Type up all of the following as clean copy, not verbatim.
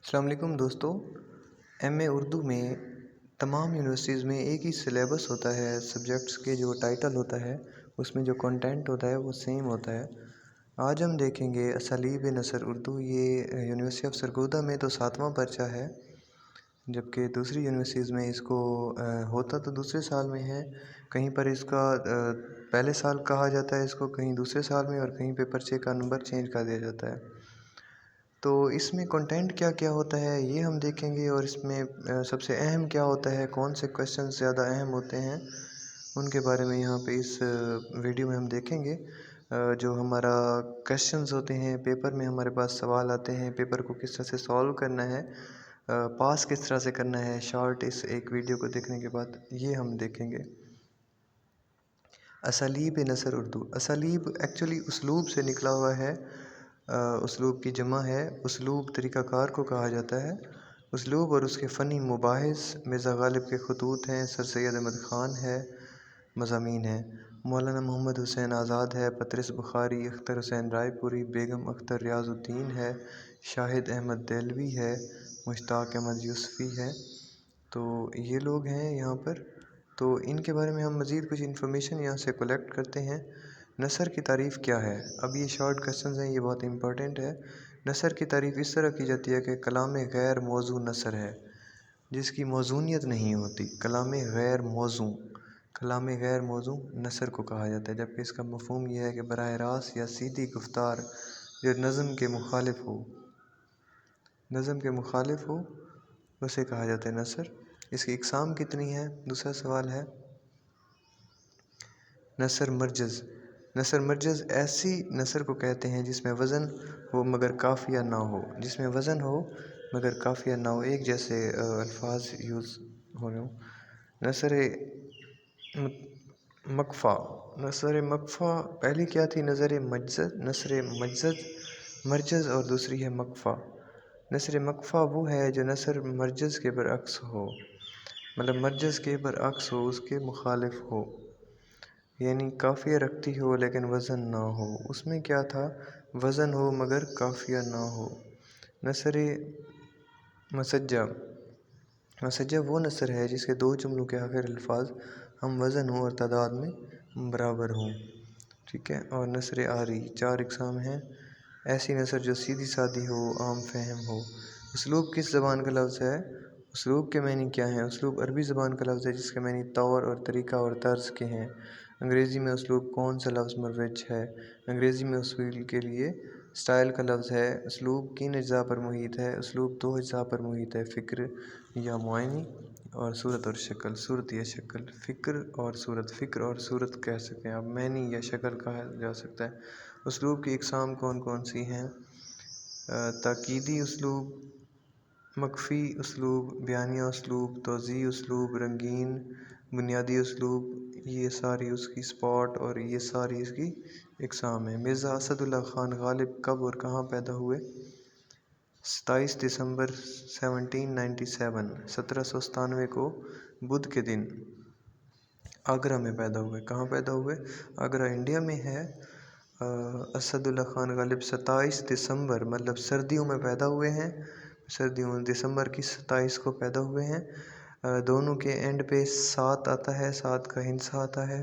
السلام علیکم دوستو۔ ایم اے اردو میں تمام یونیورسٹیز میں ایک ہی سلیبس ہوتا ہے، سبجیکٹس کے جو ٹائٹل ہوتا ہے اس میں جو کنٹینٹ ہوتا ہے وہ سیم ہوتا ہے۔ آج ہم دیکھیں گے اسالیب نثر اردو۔ یہ یونیورسٹی آف سرگودا میں تو 7واں پرچہ ہے، جبکہ دوسری یونیورسٹیز میں اس کو ہوتا تو دوسرے سال میں ہے، کہیں پر اس کا پہلے سال کہا جاتا ہے اس کو، کہیں دوسرے سال میں، اور کہیں پہ پرچے کا نمبر چینج کر دیا جاتا ہے۔ تو اس میں کنٹینٹ کیا کیا ہوتا ہے یہ ہم دیکھیں گے، اور اس میں سب سے اہم کیا ہوتا ہے، کون سے کویشچن زیادہ اہم ہوتے ہیں ان کے بارے میں یہاں پہ اس ویڈیو میں ہم دیکھیں گے۔ جو ہمارا کویشچنز ہوتے ہیں پیپر میں، ہمارے پاس سوال آتے ہیں، پیپر کو کس طرح سے سولو کرنا ہے، پاس کس طرح سے کرنا ہے، شارٹ اس ایک ویڈیو کو دیکھنے کے بعد یہ ہم دیکھیں گے۔ اسالیب نثر اردو۔ اسالیب ایکچولی اسلوب سے نکلا ہوا ہے، اسلوب کی جمع ہے، اسلوب طریقہ کار کو کہا جاتا ہے۔ اسلوب اور اس کے فنی مباحث مرزا غالب کے خطوط ہیں، سر سید احمد خان ہے، مضامین ہیں، مولانا محمد حسین آزاد ہے، پطرس بخاری، اختر حسین رائے پوری، بیگم اختر ریاض الدین ہے، شاہد احمد دہلوی ہے، مشتاق احمد یوسفی ہے۔ تو یہ لوگ ہیں یہاں پر، تو ان کے بارے میں ہم مزید کچھ انفارمیشن یہاں سے کلیکٹ کرتے ہیں۔ نثر کی تعریف کیا ہے؟ اب یہ شارٹ کویشچنز ہیں، یہ بہت امپورٹنٹ ہے۔ نثر کی تعریف اس طرح کی جاتی ہے کہ کلام غیر موضوع نثر ہے جس کی موضوعیت نہیں ہوتی۔ کلام غیر موضوع، کلام غیر موضوع نثر کو کہا جاتا ہے، جبکہ اس کا مفہوم یہ ہے کہ براہ راست یا سیدھی گفتار جو نظم کے مخالف ہو، نظم کے مخالف ہو، اسے کہا جاتا ہے نثر۔ اس کی اقسام کتنی ہے؟ دوسرا سوال ہے۔ نثر مرجز۔ نثر مرجز ایسی نثر کو کہتے ہیں جس میں وزن ہو مگر قافیہ نہ ہو، جس میں وزن ہو مگر قافیہ نہ ہو، ایک جیسے الفاظ یوز ہو رہے ہوں۔ نثر مقفع۔ نثر مقفع پہلی کیا تھی؟ نثر مجزز، نثر مجزز مرجز، اور دوسری ہے مقفع۔ نثر مقفع وہ ہے جو نثر مرجز کے برعکس ہو، مطلب مرجز کے برعکس ہو، اس کے مخالف ہو، یعنی قافیہ رکھتی ہو لیکن وزن نہ ہو۔ اس میں کیا تھا؟ وزن ہو مگر قافیہ نہ ہو۔ نثر مسجع۔ مسجع وہ نثر ہے جس کے دو جملوں کے آخر الفاظ ہم وزن ہوں اور تعداد میں برابر ہوں، ٹھیک ہے۔ اور نثر عاری۔ 4 اقسام ہیں۔ ایسی نثر جو سیدھی سادی ہو، عام فہم ہو۔ اسلوب کس زبان کا لفظ ہے؟ اسلوب کے معنی کیا ہیں؟ اسلوب عربی زبان کا لفظ ہے جس کے معنی طور اور طریقہ اور طرز کے ہیں۔ انگریزی میں اسلوب کون سا لفظ مروج ہے؟ انگریزی میں اسلوب کے لیے سٹائل کا لفظ ہے۔ اسلوب کن اجزاء پر محیط ہے؟ اسلوب 2 اجزاء پر محیط ہے، فکر یا معانی، اور صورت اور شکل، صورت یا شکل۔ فکر اور صورت، فکر اور صورت کہہ سکتے ہیں آپ، معنی یا شکل کہا جا سکتا ہے۔ اسلوب کی اقسام کون کون سی ہیں؟ تاکیدی اسلوب، مخفی اسلوب، بیانیہ اسلوب، توضیحی اسلوب، رنگین، بنیادی اسلوب، یہ ساری اس کی سپاٹ، اور یہ ساری اس کی اقسام ہیں۔ مرزا اسد اللہ خان غالب کب اور کہاں پیدا ہوئے؟ 27 دسمبر 1797، 1797 کو بدھ کے دن آگرہ میں پیدا ہوئے۔ کہاں پیدا ہوئے؟ آگرہ انڈیا میں ہے۔ اسد اللہ خان غالب 27 دسمبر مطلب سردیوں میں پیدا ہوئے ہیں، سردیوں دسمبر کی 27 کو پیدا ہوئے ہیں۔ دونوں کے اینڈ پہ 7 آتا ہے، 7 کا ہندسہ آتا ہے،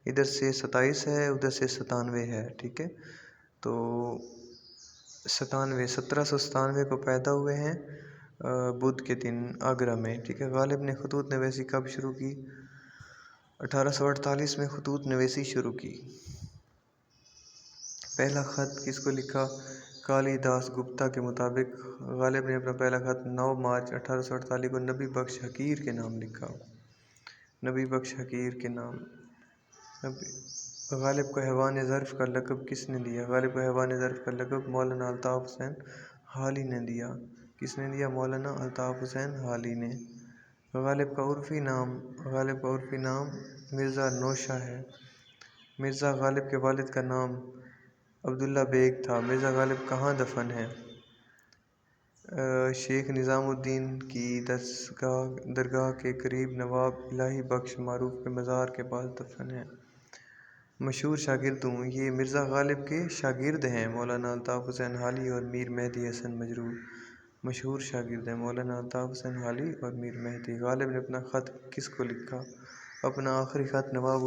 ادھر سے 27 ہے، ادھر سے 97 ہے، ٹھیک ہے۔ تو 1797 کو پیدا ہوئے ہیں بدھ کے دن آگرہ میں، ٹھیک ہے۔ غالب نے خطوط نویسی کب شروع کی؟ 1848 میں خطوط نویسی شروع کی۔ پہلا خط کس کو لکھا؟ کالی داس گپتا کے مطابق غالب نے اپنا پہلا خط 9 مارچ 1848 کو نبی بخش حقیر کے نام لکھا۔ نبی بخش حقیر کے نام۔ غالب کو حیوان ظرف کا لقب کس نے دیا؟ غالب کو حیوان ظرف کا لقب مولانا الطاف حسین حالی نے دیا۔ کس نے دیا؟ مولانا الطاف حسین حالی نے۔ غالب کا عرفی نام، غالب کا عرفی نام مرزا نوشہ ہے۔ مرزا غالب کے والد کا نام عبداللہ بیگ تھا۔ مرزا غالب کہاں دفن ہے؟ شیخ نظام الدین کی درگاہ کے قریب نواب الہی بخش معروف کے مزار کے پاس دفن ہے۔ مشہور شاگردوں، یہ مرزا غالب کے شاگرد ہیں مولانا الطاف حسین حالی اور میر مہدی حسن مجروح۔ مشہور شاگرد ہیں مولانا الطاف حسین حالی اور میر مہدی۔ غالب نے اپنا خط کس کو لکھا؟ اپنا آخری خط نواب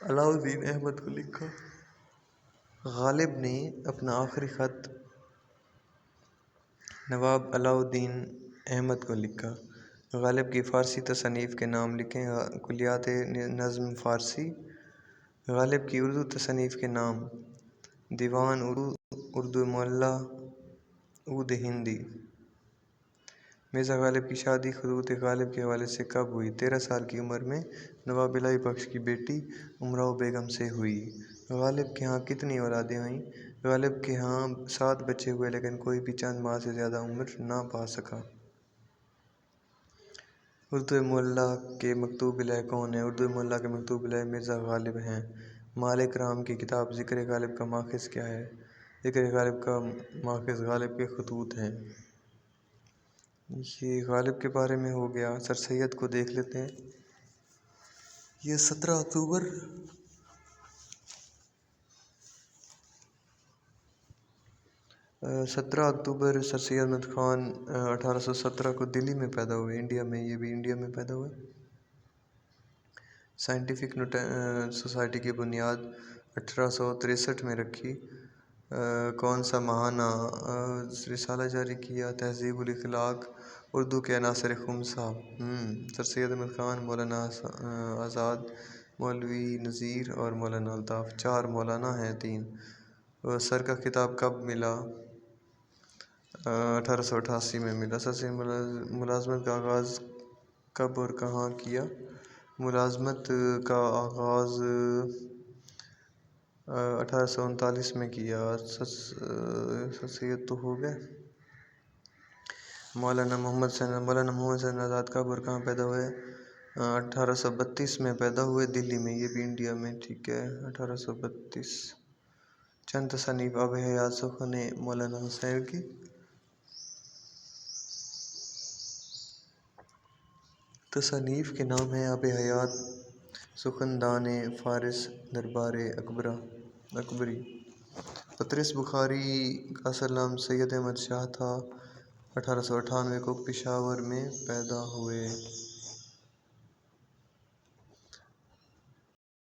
علاؤالدین احمد کو لکھا۔ غالب نے اپنا آخری خط نواب علاؤالدین احمد کو لکھا۔ غالب کی فارسی تصانیف کے نام لکھیں۔ کلیات نظم فارسی۔ غالب کی اردو تصانیف کے نام: دیوان اردو معلی، عود ہندی۔ مرزا غالب کی شادی خطوط غالب کے حوالے سے کب ہوئی؟ 13 سال کی عمر میں نواب الہی بخش کی بیٹی امراؤ بیگم سے ہوئی۔ غالب کے ہاں کتنی اولادیں ہوئیں؟ غالب کے ہاں 7 بچے ہوئے لیکن کوئی بھی چند ماہ سے زیادہ عمر نہ پا سکا۔ اردو معلی کے مکتوب الہ کون ہیں؟ اردو معلی کے مکتوب الہ مرزا غالب ہیں۔ مالک رام کی کتاب ذکر غالب کا ماخذ کیا ہے؟ ذکر غالب کا ماخذ غالب کے خطوط ہیں۔ یہ غالب کے بارے میں ہو گیا۔ سر سید کو دیکھ لیتے ہیں۔ یہ 17 اکتوبر سر سید احمد خان 1817 کو دلی میں پیدا ہوئے، انڈیا میں۔ یہ بھی انڈیا میں پیدا ہوئے۔ سائنٹیفک سوسائٹی کی بنیاد 1863 میں رکھی۔ کون سا ماہانہ رسالہ جاری کیا؟ تہذیب الاخلاق، اردو کے عناصر خمسہ۔ سر سید احمد خان، مولانا آزاد، مولوی نذیر اور مولانا الطاف۔ 4 مولانا ہیں، 3۔ سر کا خطاب کب ملا؟ 1888 میں ملا۔ سر سے ملازمت کا آغاز کب اور کہاں کیا؟ ملازمت کا آغاز 1839 میں کیا۔ سر سید تو ہو گئے۔ مولانا محمد حسین آزاد کب اور کہاں پیدا ہوئے؟ 1832 میں پیدا ہوئے، دلی میں۔ یہ بھی انڈیا میں، ٹھیک ہے، 1832۔ چند تصانیف آب حیات سخن مولانا حسین کی۔ تصانیف کے نام ہیں: آب حیات، سخن دان فارس، دربار اکبری۔ پطرس بخاری کا اصل نام سید احمد شاہ تھا۔ 1898 کو پشاور میں پیدا ہوئے۔